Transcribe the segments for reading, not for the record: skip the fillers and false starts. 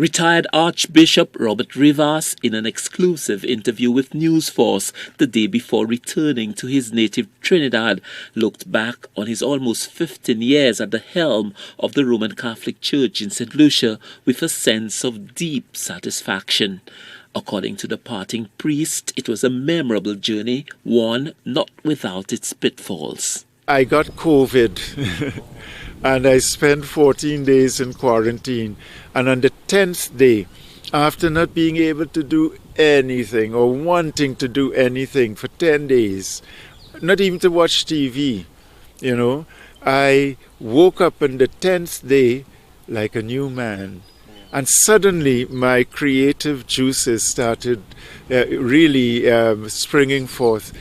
Retired Archbishop Robert Rivas, in an exclusive interview with News Force the day before returning to his native Trinidad, looked back on his almost 15 years at the helm of the Roman Catholic Church in St. Lucia with a sense of deep satisfaction. According to the departing priest, it was a memorable journey, one not without its pitfalls. I got COVID and I spent 14 days in quarantine. And on the 10th day, after not being able to do anything or wanting to do anything for 10 days, not even to watch TV, I woke up on the 10th day like a new man. And suddenly my creative juices started really springing forth.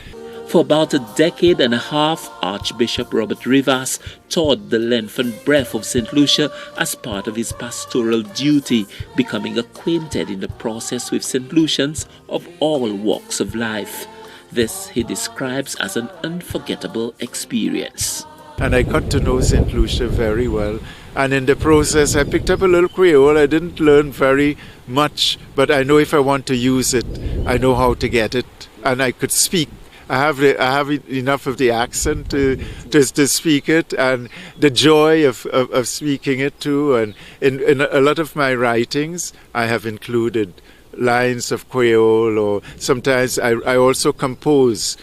For about a decade and a half, Archbishop Robert Rivas toured the length and breadth of St. Lucia as part of his pastoral duty, becoming acquainted in the process with St. Lucians of all walks of life. This he describes as an unforgettable experience. And I got to know St. Lucia very well. And in the process, I picked up a little Creole. I didn't learn very much, but I know if I want to use it, I know how to get it. And I could speak. I have enough of the accent to speak it, and the joy of speaking it too. And in a lot of my writings, I have included lines of Creole, or sometimes I also compose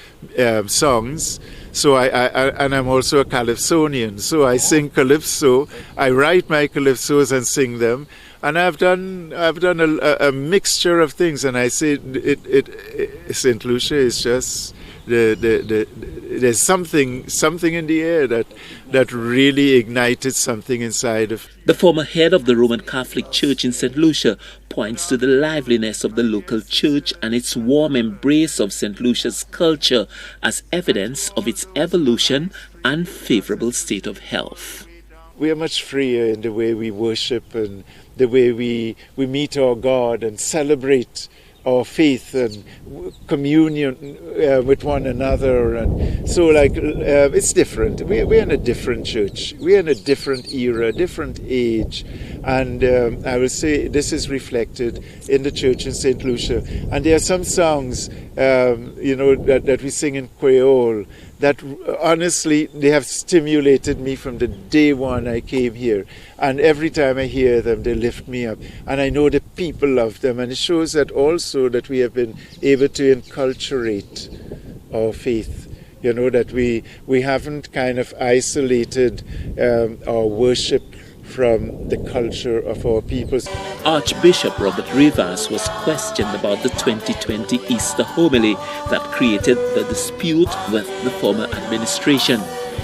songs. So and I'm also a calypsonian. So I sing calypso. I write my calypsos and sing them. And I've done a mixture of things. And I say St. Lucia is just there's something in the air that really ignited something inside of. The former head of the Roman Catholic Church in St. Lucia points to the liveliness of the local church and its warm embrace of St. Lucia's culture as evidence of its evolution and favorable state of health. We are much freer in the way we worship and the way we meet our God and celebrate our faith and communion with one another, and so it's different. We're in a different church. We're in a different era, different age, and I will say this is reflected in the church in St. Lucia. And there are some songs, that we sing in Creole that honestly they have stimulated me from the day one I came here, and every time I hear them they lift me up, and I know the people love them, and it shows that also that we have been able to inculturate our faith, that we haven't kind of isolated our worship from the culture of our people. Archbishop Robert Rivas was questioned about the 2020 Easter homily that created the dispute with the former administration.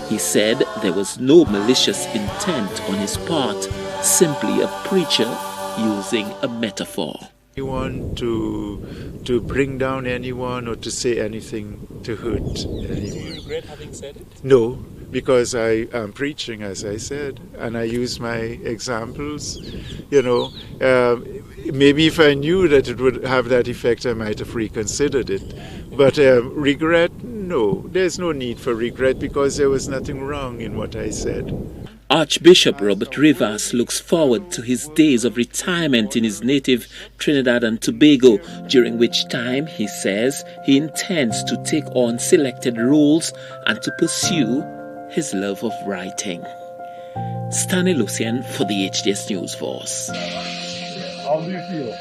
He said there was no malicious intent on his part, simply a preacher using a metaphor. You want to bring down anyone or to say anything to hurt anyone. Do you regret having said it? No, because I am preaching, as I said, and I use my examples. Maybe if I knew that it would have that effect, I might have reconsidered it. But regret, no. There's no need for regret because there was nothing wrong in what I said. Archbishop Robert Rivas looks forward to his days of retirement in his native Trinidad and Tobago, during which time, he says, he intends to take on selected roles and to pursue his love of writing. Stanley Lucien for the HDS News Force. How do you feel?